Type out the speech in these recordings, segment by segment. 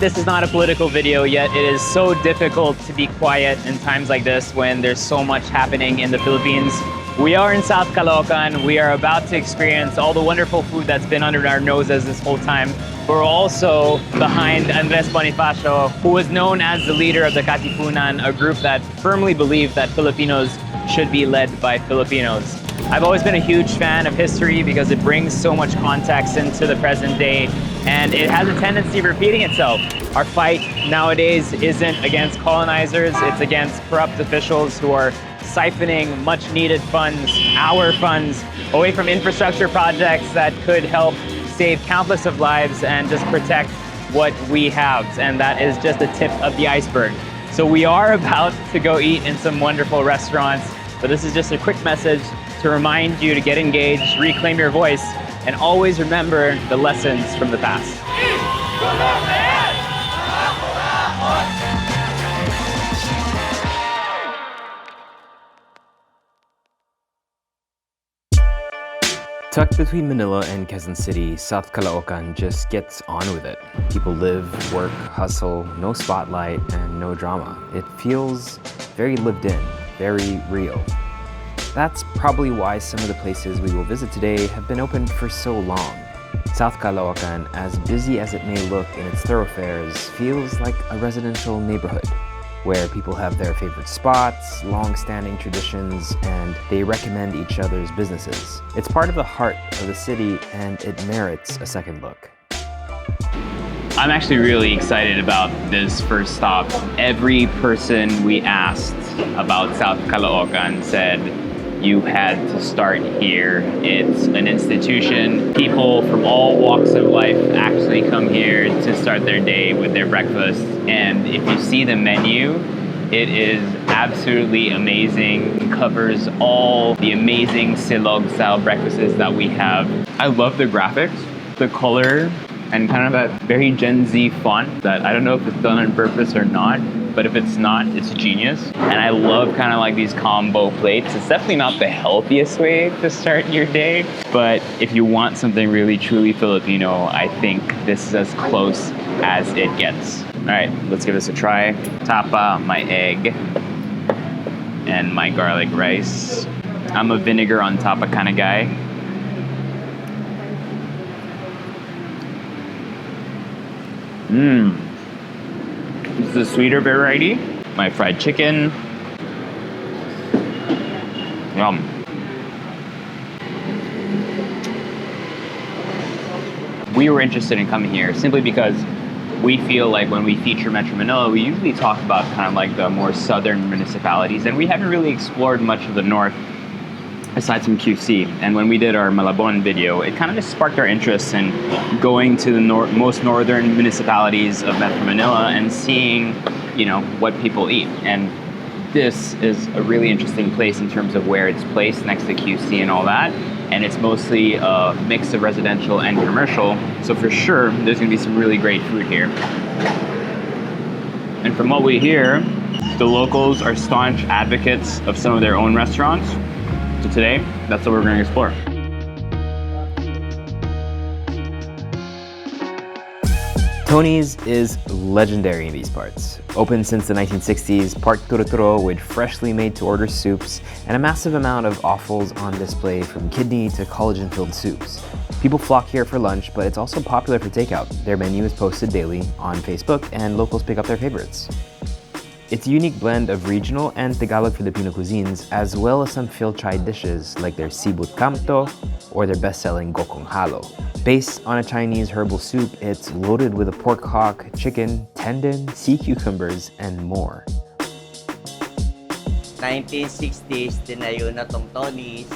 this is not a political video, yet it is so difficult to be quiet in times like this when there's so much happening in the Philippines. We are in South Caloocan. We are about to experience all the wonderful food that's been under our noses this whole time. We're also behind Andres Bonifacio, who was known as the leader of the Katipunan, a group that firmly believed that Filipinos should be led by Filipinos. I've always been a huge fan of history because it brings so much context into the present day, and it has a tendency of repeating itself. Our fight nowadays isn't against colonizers, it's against corrupt officials who are siphoning much needed funds, our funds, away from infrastructure projects that could help save countless of lives and just protect what we have. And that is just the tip of the iceberg. So we are about to go eat in some wonderful restaurants, but this is just a quick message to remind you to get engaged, reclaim your voice, and always remember the lessons from the past. Tucked between Manila and Quezon City, South Caloocan just gets on with it. People live, work, hustle, no spotlight, and no drama. It feels very lived in, very real. That's probably why some of the places we will visit today have been open for so long. South Caloocan, as busy as it may look in its thoroughfares, feels like a residential neighborhood where people have their favorite spots, long-standing traditions, and they recommend each other's businesses. It's part of the heart of the city, and it merits a second look. I'm actually really excited about this first stop. Every person we asked about South Caloocan said, you had to start here. It's an institution. People from all walks of life actually come here to start their day with their breakfast. And if you see the menu, it is absolutely amazing. It covers all the amazing silog style breakfasts that we have. I love the graphics, the color, and kind of that very Gen Z font that I don't know if it's done on purpose or not, but if it's not, it's genius. And I love kind of like these combo plates. It's definitely not the healthiest way to start your day, but if you want something really truly Filipino, I think this is as close as it gets. All right, let's give this a try. Tapa, my egg, and my garlic rice. I'm a vinegar on tapa kind of guy. This is the sweeter variety. My fried chicken. Yum. We were interested in coming here simply because we feel like when we feature Metro Manila, we usually talk about kind of like the more southern municipalities, and we haven't really explored much of the north aside from QC. And when we did our Malabon video, it kind of just sparked our interest in going to the most northern municipalities of Metro Manila and seeing, what people eat. And this is a really interesting place in terms of where it's placed next to QC and all that. And it's mostly a mix of residential and commercial. So for sure, there's gonna be some really great food here. And from what we hear, the locals are staunch advocates of some of their own restaurants. So today, that's what we're going to explore. Tony's is legendary in these parts. Open since the 1960s, Park Turuturo with freshly made-to-order soups and a massive amount of offals on display from kidney to collagen-filled soups. People flock here for lunch, but it's also popular for takeout. Their menu is posted daily on Facebook, and locals pick up their favorites. It's a unique blend of regional and Tagalog Filipino cuisines, as well as some Phil-Chai dishes like their Sibut Kamto or their best-selling Gokong Halo. Based on a Chinese herbal soup, it's loaded with a pork hock, chicken, tendon, sea cucumbers, and more. 1960s, tinayo na tong Tony's.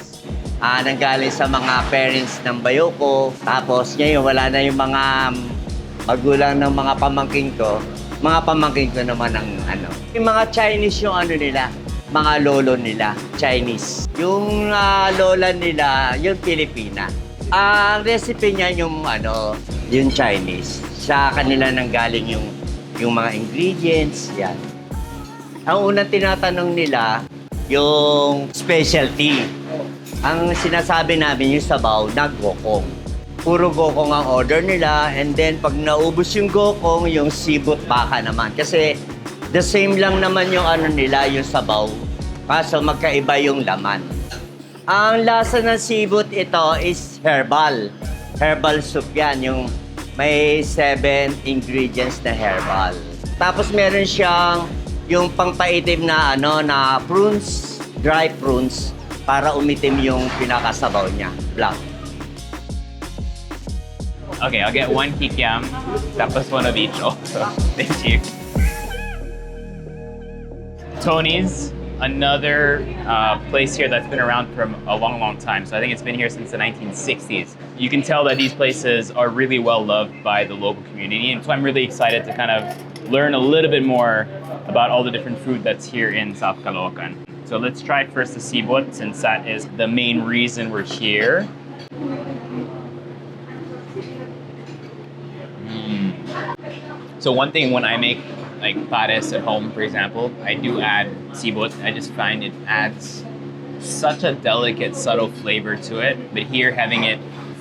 Nanggaling sa mga parents ng bayo ko. Tapos ngayon, wala na yung mga magulang ng mga pamangkin ko. Mga pamangkin ko naman ang Yung mga Chinese yung nila, mga lolo nila, Chinese. Yung lola nila, yung Pilipina. Ang recipe niya yung yung Chinese. Sa kanila nanggaling yung mga ingredients, yan. Ang unang tinatanong nila, yung specialty. Ang sinasabi namin yung sabaw na gokong. puro gokong ang order nila. And then pag naubos yung gokong, yung sibot baka naman. Kasi the same lang naman yung ano nila, yung sabaw. Kaso magkaiba yung laman. Ang lasa ng sibot ito is herbal. Herbal soup yan, yung may 7 ingredients na herbal. Tapos meron siyang yung pangpaitim na na prunes, dry prunes, para umitim yung pinakasabaw niya, black. Okay, I'll get 1 kikiam, tapos 1 of each also. Thank you. Tony's, another place here that's been around for a long, long time. So I think it's been here since the 1960s. You can tell that these places are really well loved by the local community. And so I'm really excited to kind of learn a little bit more about all the different food that's here in South Caloocan. So let's try first the sibot, since that is the main reason we're here. So one thing when I make like pares at home, for example, I do add sibot. I just find it adds such a delicate, subtle flavor to it. But here, having it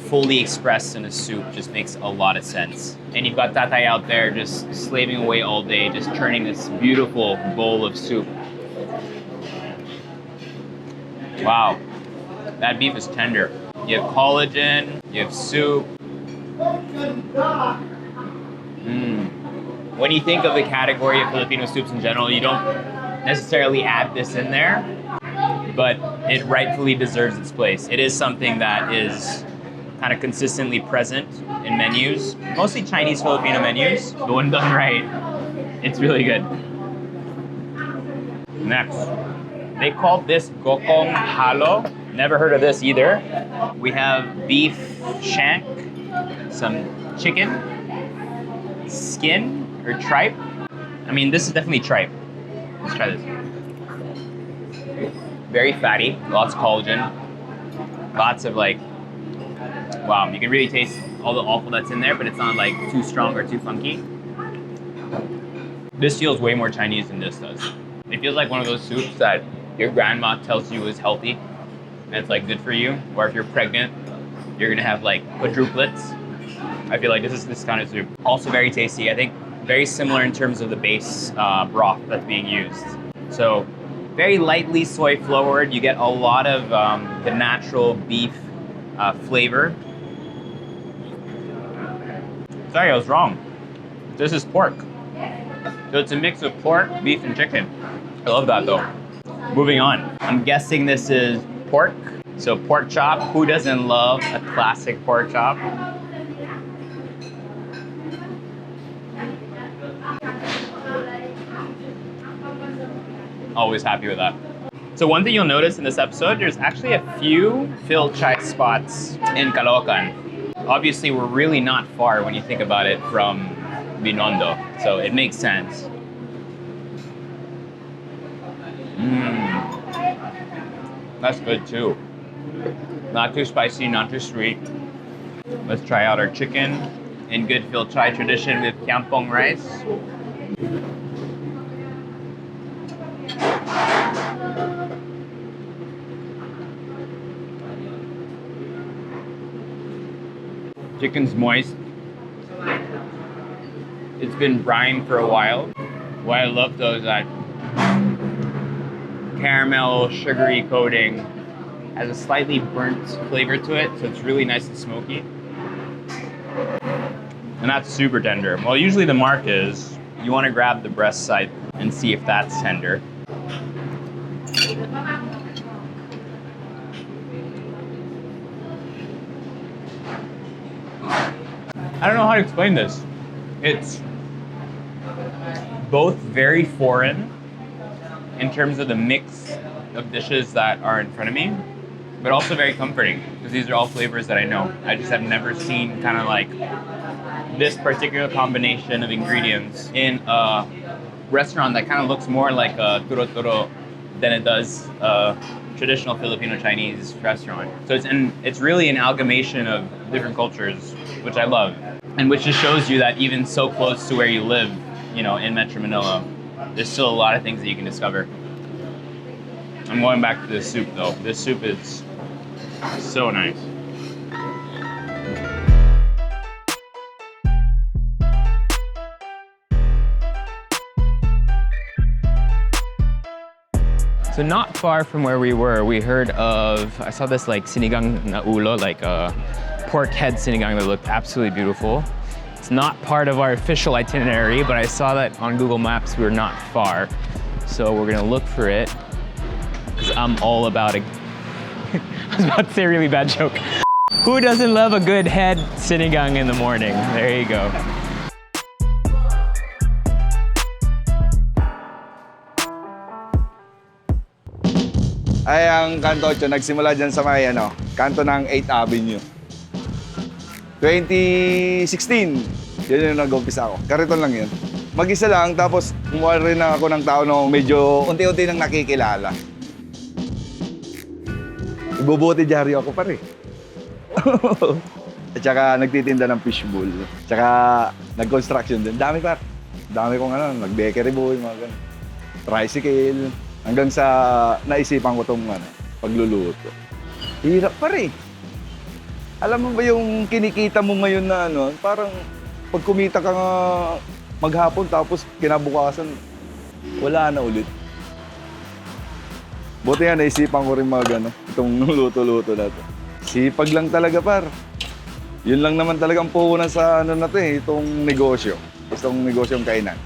fully expressed in a soup just makes a lot of sense. And you've got tatay out there just slaving away all day, just churning this beautiful bowl of soup. Wow, that beef is tender. You have collagen, you have soup. When you think of the category of Filipino soups in general, you don't necessarily add this in there, but it rightfully deserves its place. It is something that is kind of consistently present in menus, mostly Chinese Filipino menus, but when done right, it's really good. Next, they call this gokong halo. Never heard of this either. We have beef shank, some chicken, skin or tripe. I mean, this is definitely tripe. Let's try this. Very fatty, lots of collagen, lots of like, wow, you can really taste all the offal that's in there, but it's not like too strong or too funky. This feels way more Chinese than this does. It feels like one of those soups that your grandma tells you is healthy and it's like good for you, or if you're pregnant, you're gonna have like quadruplets. I feel like this is this kind of soup. Also very tasty. I think very similar in terms of the base broth that's being used. So very lightly soy forward. You get a lot of the natural beef flavor. Sorry, I was wrong. This is pork. So it's a mix of pork, beef, and chicken. I love that though. Moving on. I'm guessing this is pork. So pork chop. Who doesn't love a classic pork chop? Always happy with that. So one thing you'll notice in this episode, there's actually a few Phil Chai spots in Caloocan. Obviously, we're really not far when you think about it from Binondo, so it makes sense. That's good too. Not too spicy, not too sweet. Let's try out our chicken in good Phil Chai tradition with kiampong rice. Chicken's moist. It's been brined for a while. What I love though is that caramel, sugary coating has a slightly burnt flavor to it, so it's really nice and smoky. And that's super tender. Well, usually the mark is you want to grab the breast side and see if that's tender. I don't know how to explain this. It's both very foreign in terms of the mix of dishes that are in front of me, but also very comforting because these are all flavors that I know. I just have never seen kind of like this particular combination of ingredients in a restaurant that kind of looks more like a turo than it does a traditional Filipino Chinese restaurant. So it's really an amalgamation of different cultures, which I love. And which just shows you that even so close to where you live, you know, in Metro Manila, there's still a lot of things that you can discover. I'm going back to this soup though. This soup is so nice. So not far from where we were, we heard of, I saw this like sinigang na ulo, like a pork head sinigang that looked absolutely beautiful. It's not part of our official itinerary, but I saw that on Google Maps we were not far. So we're gonna look for it, because I'm all about it. I was about to say a really bad joke. Who doesn't love a good head sinigang in the morning? There you go. Ay, ang Kanto Otso, nagsimula dyan sa may, kanto ng 8th Avenue. 2016, yun yung nag-umpisa ako. Kariton lang yun. Mag-isa lang, tapos kumuha rin ako ng tao nung medyo unti-unti nang nakikilala. Ibubuti dyaryo ako pa rin. At saka nagtitinda ng fishbowl. At saka nag-construction din. Dami pa. Dami kong nag-bakery boy, mga ganun. Tricycle. Hanggang sa naisipan ko itong pagluluto. Hirap pa rin. Alam mo ba yung kinikita mo ngayon na parang pag kumita ka nga maghapon tapos kinabukasan, wala na ulit. Buti nga naisipan ko rin itong luto-luto na ito. Sipag lang talaga par. Yun lang naman talagang puhunan sa itong negosyo. Itong negosyong kainan.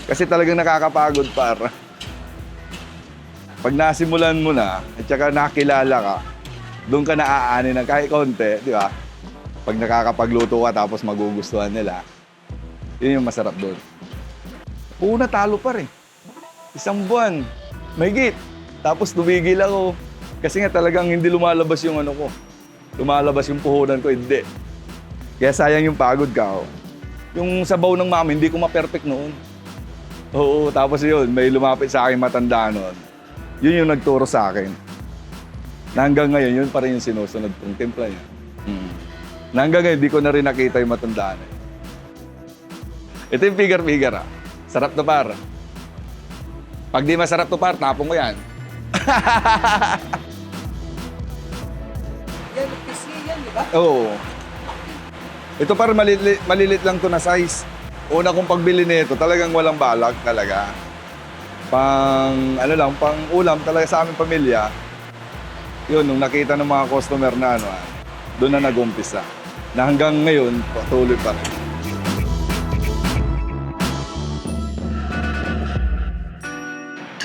Kasi talagang nakakapagod par. Pag nasimulan mo na, at saka nakilala ka, doon ka naaani ng kahit konti, di ba? Pag nakakapagluto ka tapos magugustuhan nila, yun yung masarap doon. Una talo pa rin. Isang buwan, mahigit. Tapos tumigil ako. Kasi nga talagang hindi lumalabas yung ko. Lumalabas yung puhunan ko, hindi. Kaya sayang yung pagod ka. Yung sabaw ng mama, hindi ko ma-perfect noon. Oo, tapos yun, may lumapit sa akin matanda noon. Yun yung nagturo sa akin. Na hanggang ngayon, yun pa rin yung sinusunod kong timpla niya. Na hanggang ngayon, di ko na rin nakita yung matandaan. Ito yung figure-figure. Sarap to par. Pag di masarap to par, tapong ko yan. Yan, PC yan, di ba? Oo. Ito par, malilit lang to na size. Una kong pagbili nito, talagang walang balak talaga. Pang ulam talaga sa aming pamilya. Yun, nung nakita ng mga customer na doon na nag-umpisa. Na hanggang ngayon, patuloy pa rin.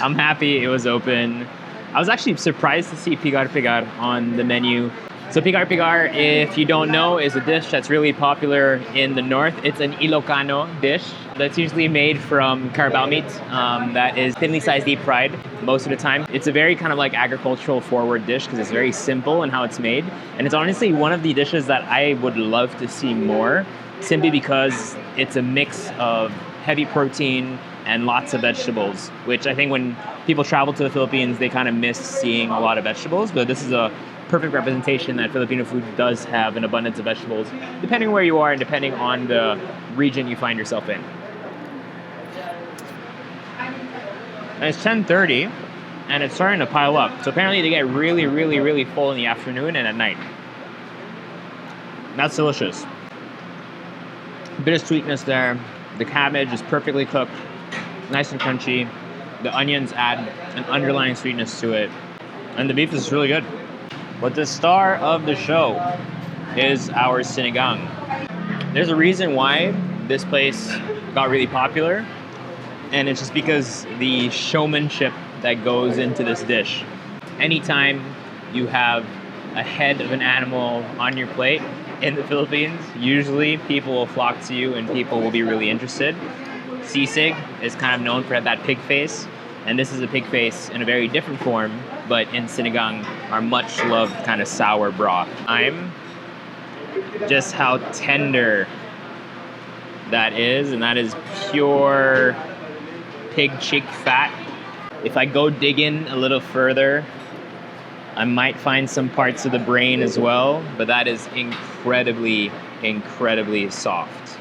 I'm happy it was open. I was actually surprised to see pigar on the menu. So pigar, if you don't know, is a dish that's really popular in the north. It's an Ilocano dish that's usually made from carabao meat that is thinly sliced, deep fried most of the time. It's a very kind of like agricultural forward dish because it's very simple in how it's made. And it's honestly one of the dishes that I would love to see more, simply because it's a mix of heavy protein and lots of vegetables, which I think when people travel to the Philippines, they kind of miss seeing a lot of vegetables, but this is a perfect representation that Filipino food does have an abundance of vegetables, depending where you are and depending on the region you find yourself in. And it's 10:30, and it's starting to pile up. So apparently they get really, really, really full in the afternoon and at night. That's delicious. A bit of sweetness there. The cabbage is perfectly cooked, nice and crunchy. The onions add an underlying sweetness to it. And the beef is really good. But the star of the show is our sinigang. There's a reason why this place got really popular, and it's just because the showmanship that goes into this dish. Anytime you have a head of an animal on your plate in the Philippines, usually people will flock to you and people will be really interested. Sisig is kind of known for that pig face, and this is a pig face in a very different form, but in sinigang, our much loved kind of sour broth. I'm just how tender that is, and that is pure pig cheek fat. If I go dig in a little further, I might find some parts of the brain as well, but that is incredibly, incredibly soft.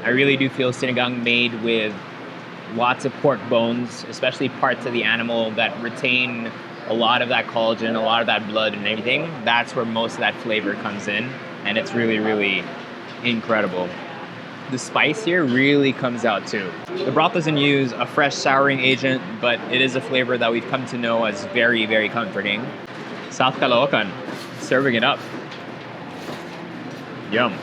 I really do feel sinigang made with lots of pork bones, especially parts of the animal that retain a lot of that collagen, a lot of that blood and everything. That's where most of that flavor comes in, and it's really, really incredible. the spice here really comes out too. The broth doesn't use a fresh souring agent, but it is a flavor that we've come to know as very, very comforting. South Caloocan, serving it up. Yum.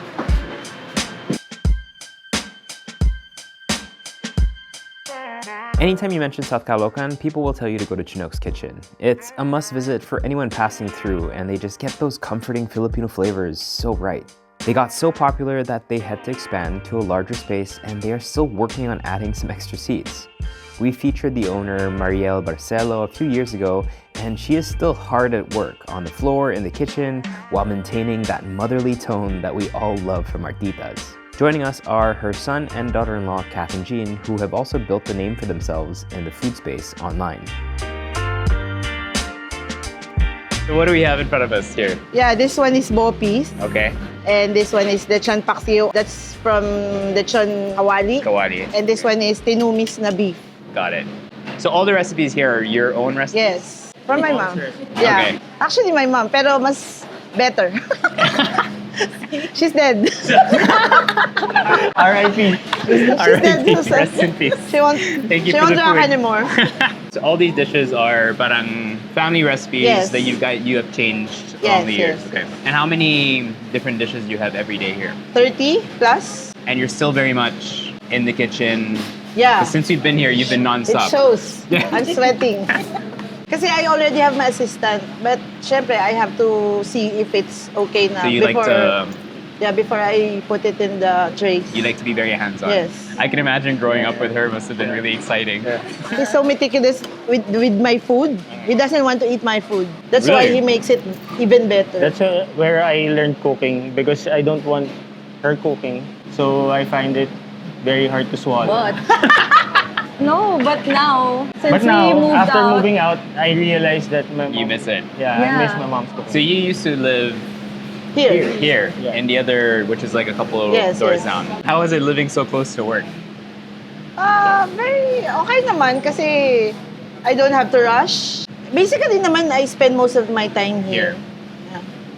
Anytime you mention South Caloocan, people will tell you to go to Chunook's kitchen. It's a must visit for anyone passing through, and they just get those comforting Filipino flavors so right. They got so popular that they had to expand to a larger space, and they are still working on adding some extra seats. We featured the owner, Marielle Barcelo, a few years ago, and she is still hard at work on the floor, in the kitchen, while maintaining that motherly tone that we all love from our titas. Joining us are her son and daughter-in-law, Kath and Gene, who have also built a name for themselves in the food space online. So what do we have in front of us here? Yeah, this one is bopis. Okay, And this one is lechon paksiw. That's from lechon kawali. kawali. And this one is tinumis na beef. Got it. So all the recipes here are your own recipes? Yes. From my mom. Yeah. Okay. Actually, my mom, pero mas better. She's dead. R.I.P. She's dead. So sad. Rest in peace. She won't, Thank you she for won't the rock food. anymore. So all these dishes are parang family recipes Yes. that you have changed Yes, along the years. yes. Okay. And how many different dishes you have every day here? 30 plus. And you're still very much in the kitchen. Yeah. Since we've been here, you've been It nonstop. shows. Yeah. I'm sweating. Kasi I already have my assistant. But syempre, I have to see if it's okay na. So you like to Yeah, before I put it in the trays. you like to be very hands-on. Yes. I can imagine growing up with her must have been really exciting. He's so meticulous with my food. He doesn't want to eat my food. That's why Really? he makes it even better. That's where I learned cooking because I don't want her cooking. So I find it very hard to swallow. But no, but now since But now, we moved after out, moving out, I realized that my mom, You miss it. Yeah, Yeah. I miss my mom's cooking. So you used to live Here. here, Yeah. and the other, which is like a couple of Yes, doors yes. down. How is it living so close to work? Very okay naman kasi I don't have to rush. Basically naman, I spend most of my time Here. here.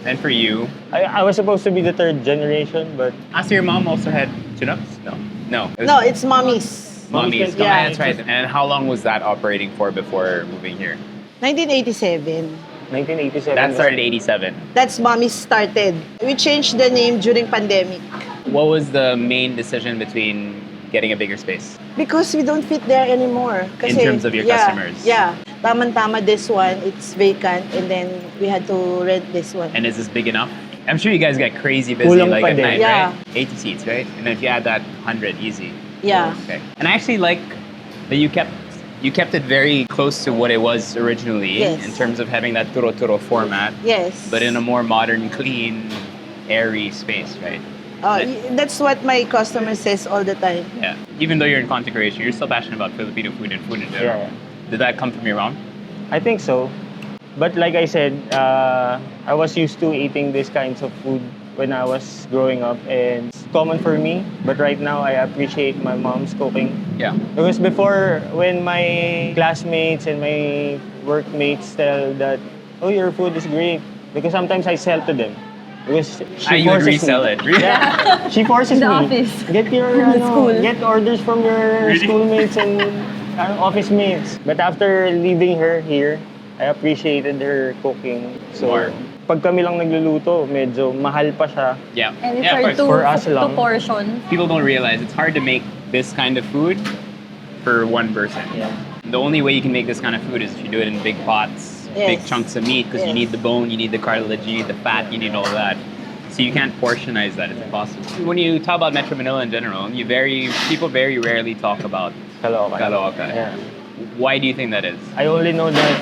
And for you, I was supposed to be the third generation, but so your mom also had Chinooks? No. No. It was No, it's mommy's. Mommy's. Yeah. That's right. And how long was that operating for before moving here? 1987. 1987. That started 87. That's mommy's started. We changed the name during pandemic What was the main decision between getting a bigger space? because we don't fit there anymore. In terms of your customers? Yeah. Tama-tama this one, it's vacant and then we had to rent this one. And is this big enough? I'm sure you guys get crazy busy Kulang like pa at din. night, Yeah. right? 80 seats, right? And then if you add that 100, easy. Yeah. Okay. And I actually like that you kept it very close to what it was originally Yes. in terms of having that turo-turo format, Yes. but in a more modern, clean, airy space, right? That's what my customer says all the time. Yeah. Even though you're in content creation, you're still passionate about Filipino food and food in general. Yeah. Did that come from your mom? I think so. But like I said, I was used to eating these kinds of food when I was growing up, and it's common for me. But right now, I appreciate my mom's cooking. Yeah. Because before, when my classmates and my workmates tell that, oh, your food is great, because sometimes I sell to them. Because she You would forces resell me. it. Really? Yeah, she forces In the me. office. Get your In the school. get orders from your schoolmates and office mates. But after leaving her here, I appreciated her cooking. So, More. pag kami lang nagluluto, medyo mahal pa siya. Yeah. and it's Yeah, of hard course. For us to lang. portion. People don't realize it's hard to make this kind of food for one person. Yeah. The only way you can make this kind of food is if you do it in big pots, big Yes. chunks of meat, because you Yes. need the bone, you need the cartilage, you need the fat, you need all that. So you can't portionize that, it's impossible. When you talk about Metro Manila in general, people very rarely talk about Caloocan. Caloocan. Yeah. Why do you think that is? I only know that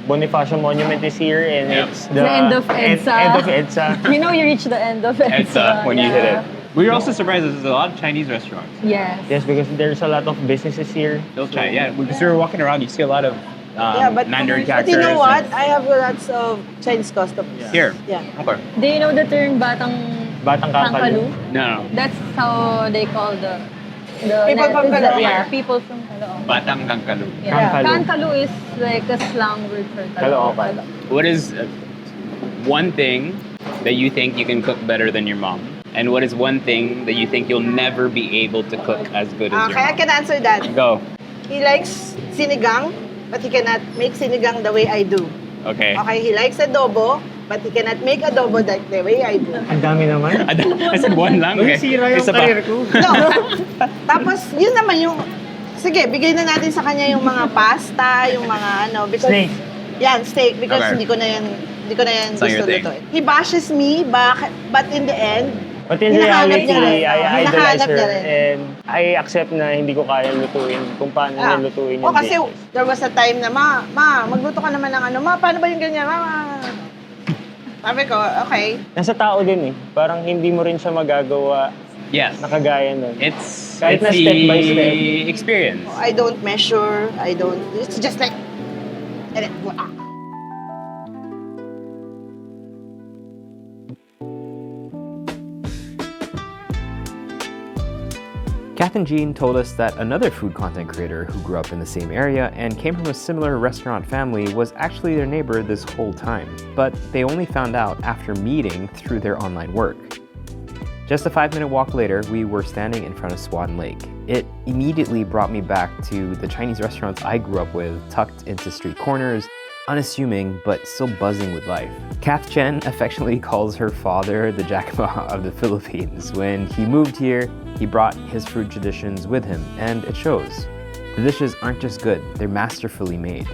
Bonifacio Monument is here and Yep. it's The end of EDSA. End of EDSA. You know, you reach the end of it. It's when you hit it. We were also surprised that there's a lot of Chinese restaurants. Yes. Yes, because there's a lot of businesses here. Still Chinese, yeah. Because we were walking around, you see a lot of Mandarin but characters. you know what? and- I have lots of Chinese customers. Here. Yeah. Okay. Do you know the term batang Batang Kangkalu. No. That's how they call the People from Caloocan. Yeah, people from Caloocan. Batang Kangkalu. Yeah. Kangkalu. Kangkalu is like a slang word for Caloocan. Caloocan. What is one thing that you think you can cook better than your mom? And what is one thing that you think you'll never be able to cook as good as your Okay, I mom? can answer that. Go. He likes sinigang, but he cannot make sinigang the way I do. Okay. Okay, he likes adobo, but he cannot make adobo the way I do. Ang dami naman. I said one lang. Okay. Sira yung Isa pa. career ko. No. Tapos, yun naman yung... Sige, bigay na natin sa kanya yung mga pasta, yung mga ano. Because, Steak. Yan, steak. Because Okay. hindi ko na yan It's not your gusto thing. lutuin. He bashes me, but in the end, But in hinahanap reality, niya rin. I idolize Hinahanap her niya rin. and I accept na hindi ko kaya lutuin kung paano niya lutuin yung kasi dishes. there was a time na, magluto ka naman ng ano, paano ba yung ganyan? Sabi ko, okay. Nasa tao din eh. Parang hindi mo rin siya magagawa Yes. na kagaya nun. It's Kahit na the step by step. experience. I don't measure, it's just like, and then, Kath and Gene told us that another food content creator who grew up in the same area and came from a similar restaurant family was actually their neighbor this whole time, but they only found out after meeting through their online work. Just a 5-minute walk later, we were standing in front of Swan Lake. It immediately brought me back to the Chinese restaurants I grew up with, tucked into street corners, unassuming but still buzzing with life. Kath Chen affectionately calls her father the Jack Ma of the Philippines. When he moved here, he brought his food traditions with him, and it shows. The dishes aren't just good, they're masterfully made.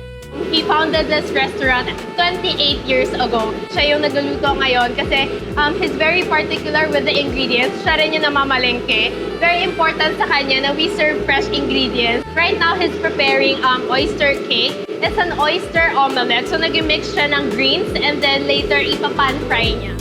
He founded this restaurant 28 years ago. Siya yung nagluluto ngayon kasi he's very particular with the ingredients. Siya rin yung namamalengke. Very important sa kanya na we serve fresh ingredients. Right now, he's preparing oyster cake. It's an oyster omelette. So, nag-mix siya ng greens and then later ipa-pan fry niya.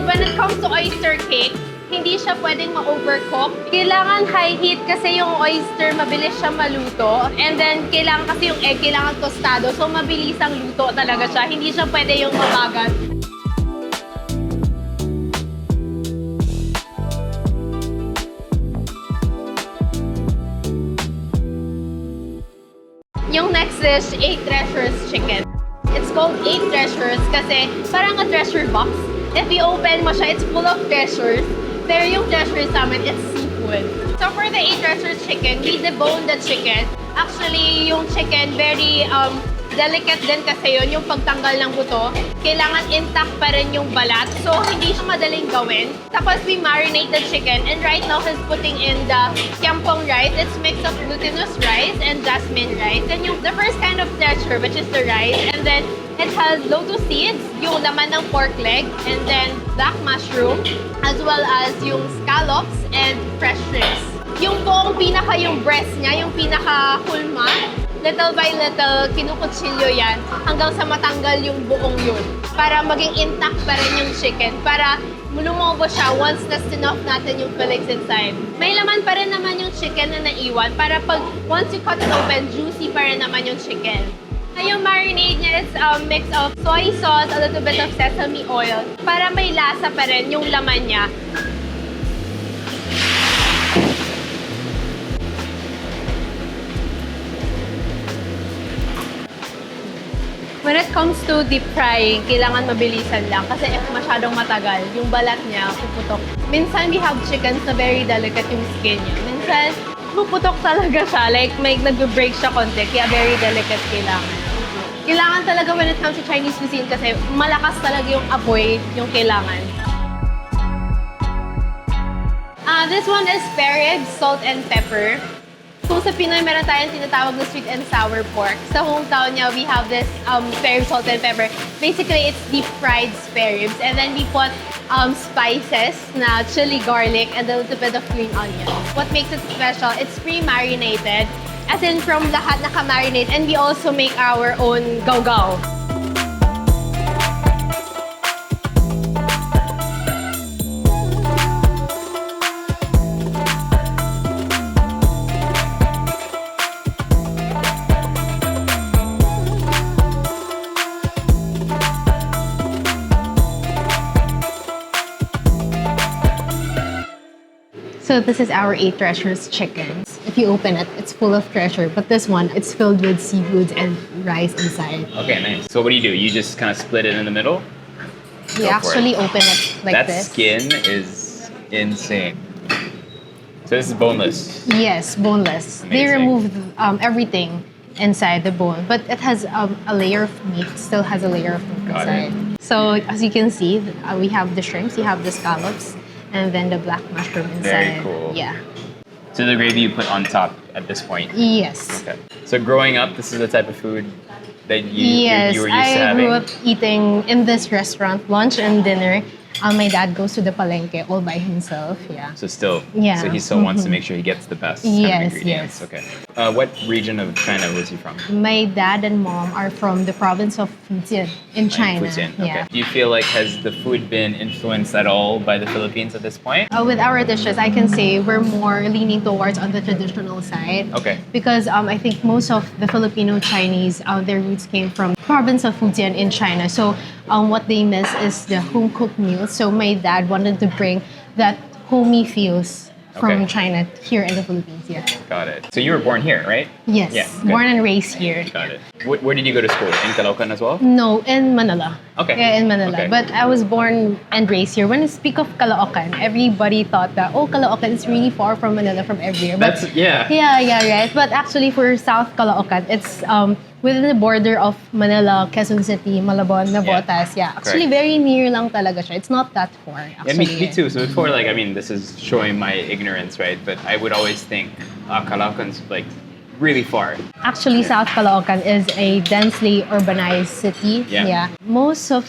When it comes to oyster cake, hindi siya pwedeng ma-overcook. Kailangan high heat kasi yung oyster, mabilis siya maluto. And then, kailangan kasi yung egg, kailangan tostado. So, mabilis ang luto talaga siya. Hindi siya pwede yung mabagal. Yung next dish, 8 Treasures Chicken. It's called 8 Treasures kasi parang a treasure box. If you open mo siya, it's full of treasures. Pero yung treasures namin, it's seafood. So for the 8 Treasures Chicken, we debone the chicken. Actually, yung chicken, very delicate din kasi yun, yung pagtanggal ng buto. Kailangan intact pa rin yung balat. So, hindi siya madaling gawin. Tapos, we marinate the chicken. And right now, he's putting in the kiampong rice. It's mix of glutinous rice and jasmine rice. And the first kind of treasure, which is the rice. And then, it has lotus seeds, yung laman ng pork leg, and then black mushroom, as well as yung scallops and fresh shrimps. Yung buong yung breast niya, yung pinaka-hulma, little by little, kinukutsilyo yan hanggang sa matanggal yung buong yun. Para maging intact pa rin yung chicken. Para lumobo siya once na sinoff natin yung fillings inside. May laman pa rin naman yung chicken na naiwan para once you cut it open, juicy pa rin naman yung chicken. Yung marinade niya is a mix of soy sauce, a little bit of sesame oil, para may lasa pa rin yung laman niya. When it comes to deep frying, kailangan mabilisan lang kasi if masyadong matagal, yung balat niya puputok. Minsan we have chickens na very delicate yung skin niya. Minsan, puputok talaga siya. Like, may nag-break siya konti, kaya very delicate kailangan. Kailangan talaga when it comes to Chinese cuisine kasi malakas talaga yung apoy yung kailangan. This one is spare ribs, salt and pepper. Kung sa Pinoy, meron tayong tinatawag na sweet and sour pork. Sa hometown niya, we have this spare ribs, salt and pepper. Basically, it's deep fried spare ribs. And then we put spices na chili garlic and a little bit of green onion. What makes it special, it's pre-marinated. As in, from lahat naka-marinate. And we also make our own gao-gao. So this is our 8 treasures chicken. If you open it, it's full of treasure. But this one, it's filled with seafoods and rice inside. Okay, nice. So what do? You just kind of split it in the middle? We Go for actually it. open it like that this. skin is insane. So this is boneless. Yes, boneless. They Amazing. remove everything inside the bone, but it has a layer of meat. Still has a layer of meat Got inside. it. So as you can see, we have the shrimps, you have the scallops, and then the black mushroom inside. Very cool. Yeah. So the gravy you put on top at this point. Yes. Okay. So growing up, this is the type of food that Yes, you were used to I having? grew up eating in this restaurant, lunch and dinner. My dad goes to the palengke all by himself. Yeah. So still, Yeah. so he still wants to make sure he gets the best kind of Yes, ingredients. yes. Okay. What region of China was he from? My dad and mom are from the province of Fujian in China. Fujian. Okay. Yeah. Do you feel like has the food been influenced at all by the Philippines at this point? With our dishes, I can say we're more leaning towards on the traditional side. Okay. Because I think most of the Filipino Chinese, their roots came from province of Fujian in China. So what they miss is the home cooked meals. So my dad wanted to bring that homey feels from Okay. China here in the Philippines. Yeah. Got it. So you were born here, right? Yes. Yeah, good. Born and raised here. Got it. Where did you go to school? In Caloocan as well? No, in Manila. Okay. Yeah, in Manila. Okay. But I was born and raised here. When I speak of Caloocan, everybody thought that, oh, Caloocan is really far from Manila from everywhere. But That's yeah. yeah, right. But actually, for South Caloocan, it's within the border of Manila, Quezon City, Malabon, Navotas. Yeah, actually, Correct. very near lang talaga siya. It's not that far, Yeah, actually. me too. So before, like, I mean, this is showing my ignorance, right? But I would always think Caloocan's like really far. Actually, South Caloocan is a densely urbanized city. Yeah. Most of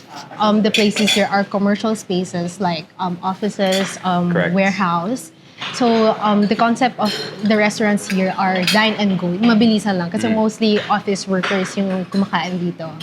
the places here are commercial spaces like offices, Correct. warehouse. So the concept of the restaurants here are dine and go. Mabilisan lang kasi mostly office workers yung kumakain dito.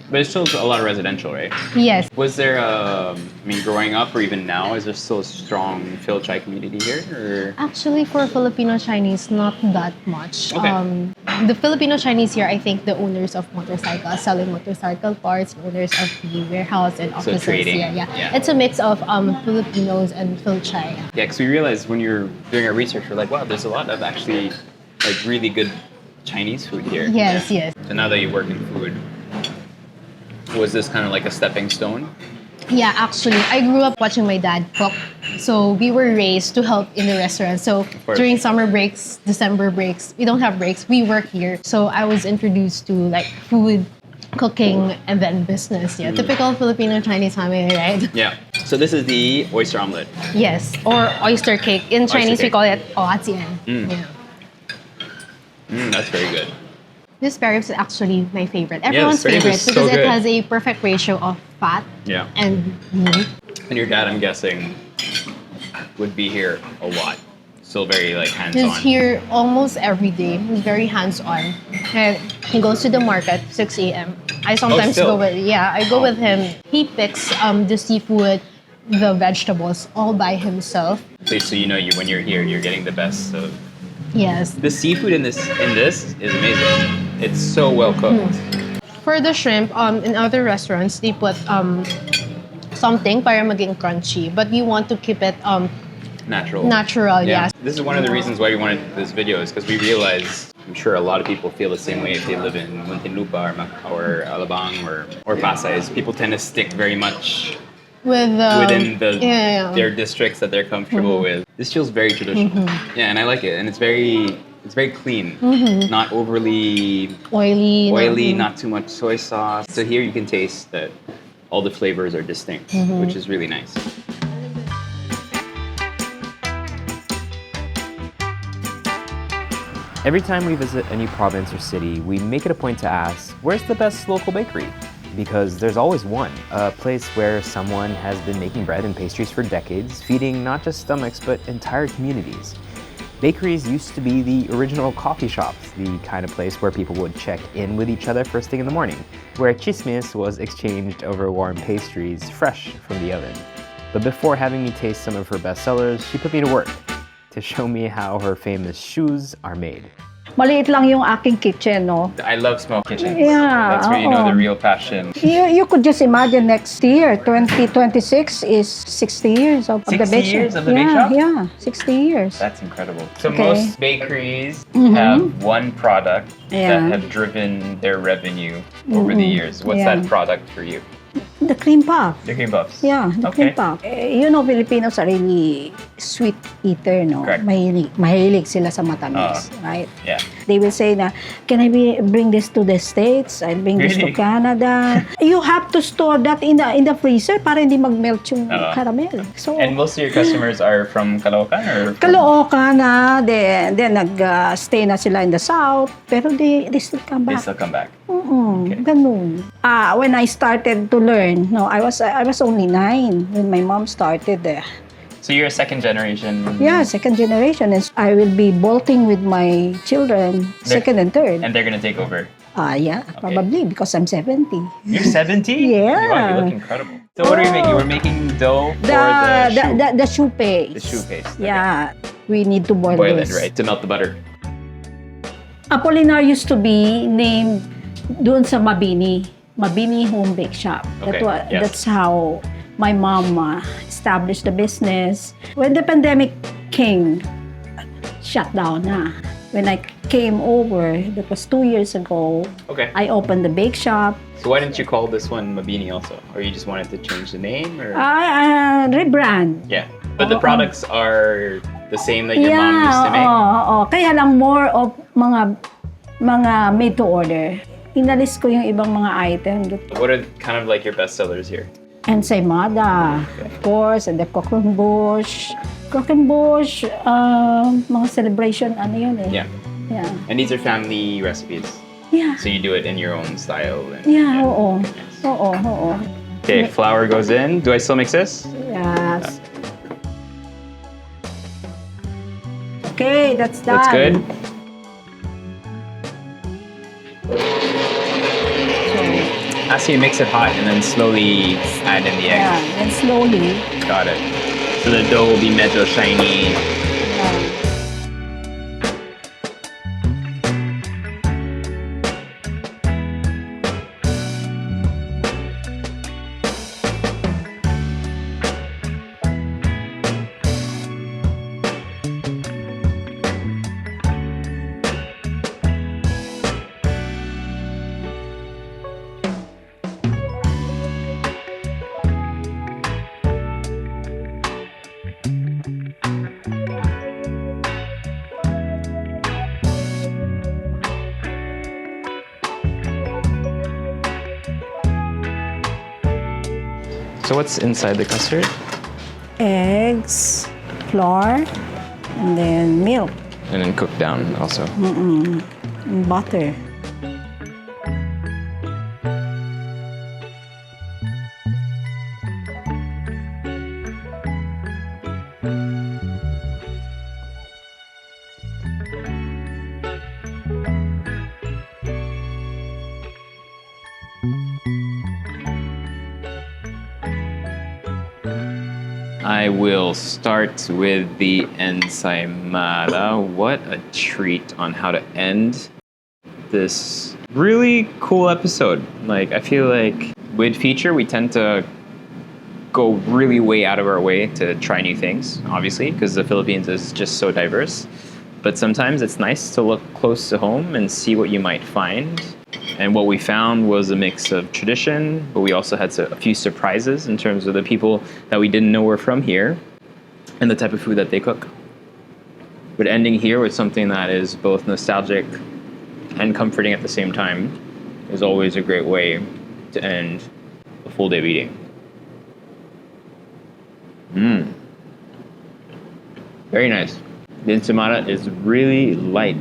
But it's still a lot of residential, right? Yes. Was there, I mean, growing up or even now, is there still a strong Phil Chai community here? Or? Actually, for Filipino Chinese, not that much. Okay. The Filipino Chinese here, I think the owners of motorcycles, selling motorcycle parts, owners of the warehouse and offices. trading. Yeah. Yeah. It's a mix of Filipinos and Phil Chai. Yeah, because we realized when you're doing our research, we're like, wow, there's a lot of actually like really good Chinese food here. Yes, Yeah. yes. So now that you work in food, was this kind of like a stepping stone? Yeah, actually, I grew up watching my dad cook. So we were raised to help in the restaurant. So course. during summer breaks, December breaks, we don't have breaks. We work here. So I was introduced to like food, cooking, and then business. Yeah, typical Filipino Chinese family, right? Yeah. So this is the oyster omelet. Yes, or oyster cake. In Chinese, we cake. call it oatian. Mm. Yeah. That's very good. This pair is actually my favorite. Yeah, Everyone's this pair favorite is so because it good. has a perfect ratio of fat Yeah. and meat. And your dad, I'm guessing, would be here a lot. Still very like He's hands-on. here almost every day. He's very hands-on. And he goes to the market 6 a.m. I sometimes still? go with I go with him. He picks the seafood, the vegetables all by himself. So you know, when you're here, you're getting the best of. Yes. The seafood in this is amazing. It's so well cooked. For the shrimp, in other restaurants, they put something para maging crunchy. But we want to keep it Natural. natural, yes. This is one of the reasons why we wanted this video is because we realized, I'm sure a lot of people feel the same way if they live in Muntinlupa or Alabang or Pasay. Is people tend to stick very much With within yeah. their districts that they're comfortable with. This feels very traditional. Yeah, and I like it. And it's very clean. Not overly oily. not too much soy sauce. So here you can taste that all the flavors are distinct, which is really nice. Every time we visit a new province or city, we make it a point to ask, where's the best local bakery? Because there's always one, a place where someone has been making bread and pastries for decades, feeding not just stomachs, but entire communities. Bakeries used to be the original coffee shops, the kind of place where people would check in with each other first thing in the morning, where chismes was exchanged over warm pastries fresh from the oven. But before having me taste some of her bestsellers, she put me to work to show me how her famous shoes are made. maliit lang yung aking kitchen, no? I love small kitchens. Yeah, That's where you know oo. the real passion. You could just imagine next year, 2026 is 60 years of the 60 bake years shop. of the bake shop? Yeah, 60 years. That's incredible. So Okay. most bakeries Mhm. have one product Yeah. that have driven their revenue over the years. What's Yeah. that product for you? The cream puff. The cream puffs. Yeah, the Okay. cream puff. You know, Filipinos are really sweet eater, no? Correct. Mahilig sila sa matamis, right? Yeah. They will say na, can I bring this to the States? I'll bring this to Really? Canada. You have to store that in the freezer para hindi mag-melt yung caramel. So, And most of your customers are from Caloocan or? Caloocan na, then nag-stay na sila in the South, pero they still come They back. still come back. Okay. Ganun. When I started to learn, no, I was only 9 when my mom started. So you're a second generation. Yeah, second generation, and I will be bolting with my children, They're- second and third. And they're gonna take over. Yeah, probably because I'm 70. You're 70? Yeah. Wow, you look incredible. So what are you making? You were making dough for the shoe. The shoe paste. The shoe paste, okay. Yeah, we need to boil Boil this. it, right? To melt the butter. Apolinar used to be named doon sa Mabini Home Bake Shop. Okay, yes. That's how my mom established the business. When the pandemic came, shut down na. When I came over, that was 2 years ago, Okay. I opened the bake shop. So why didn't you call this one Mabini also? Or you just wanted to change the name? Or? I rebrand. Yeah. But the products are the same that your mom used to make? Oo. Kaya lang more of mga made to order. Inalis ko yung ibang mga item. What are kind of like your best sellers here? Ensaymada, of course, and the croquembouche. Croquembouche, mga celebration, ano yun eh. Yeah. Yeah. And these are family recipes? Yeah. So you do it in your own style? And, Yeah, oo. Okay, nice. Oo. Okay, flour goes in. Do I still mix this? Yes. Okay, that's done. That's good. So you mix it hot and then slowly add in the egg. Yeah, and slowly. Got it. So the dough will be medyo shiny. Yeah. So what's inside the custard? Eggs, flour, and then milk And then cook down also. and butter. I will start with the ensaymada. What a treat on how to end this really cool episode. Like, I feel like with FEATR, we tend to go really way out of our way to try new things, obviously, because the Philippines is just so diverse. But sometimes it's nice to look close to home and see what you might find. And what we found was a mix of tradition, but we also had a few surprises in terms of the people that we didn't know were from here and the type of food that they cook. But ending here with something that is both nostalgic and comforting at the same time is always a great way to end a full day of eating. Very nice. The ensaymada is really light,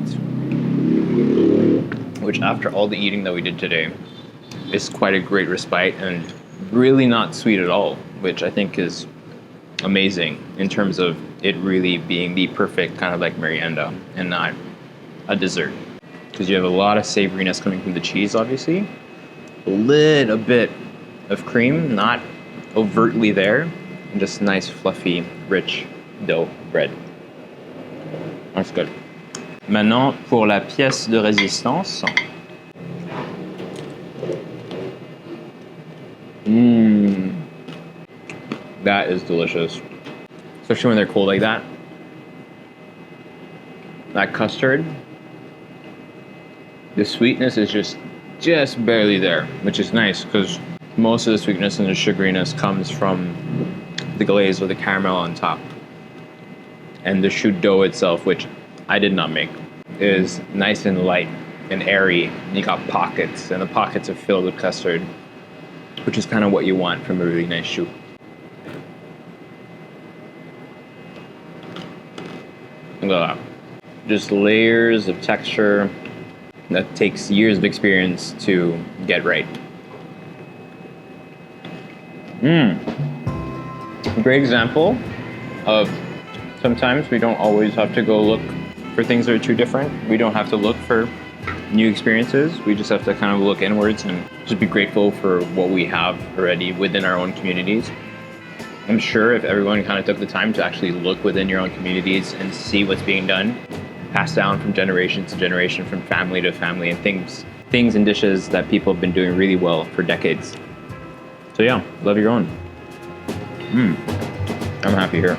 which after all the eating that we did today is quite a great respite and really not sweet at all, which I think is amazing in terms of it really being the perfect kind of like merienda and not a dessert. Because you have a lot of savoriness coming from the cheese, obviously. A little bit of cream, not overtly there, and just nice, fluffy, rich dough bread. That's good. Maintenant, pour la pièce de résistance. That is delicious. Especially when they're cold like that. That custard, the sweetness is just barely there, which is nice because most of the sweetness and the sugariness comes from the glaze or the caramel on top. And the choux dough itself, which I did not make, is nice and light and airy. And you got pockets, and the pockets are filled with custard, which is kind of what you want from a really nice choux. Look at that. Just layers of texture that takes years of experience to get right. Great example of sometimes we don't always have to go look for things that are too different. We don't have to look for new experiences. We just have to kind of look inwards and just be grateful for what we have already within our own communities. I'm sure if everyone kind of took the time to actually look within your own communities and see what's being done, passed down from generation to generation, from family to family, and things and dishes that people have been doing really well for decades. So yeah, love your own. I'm happy here.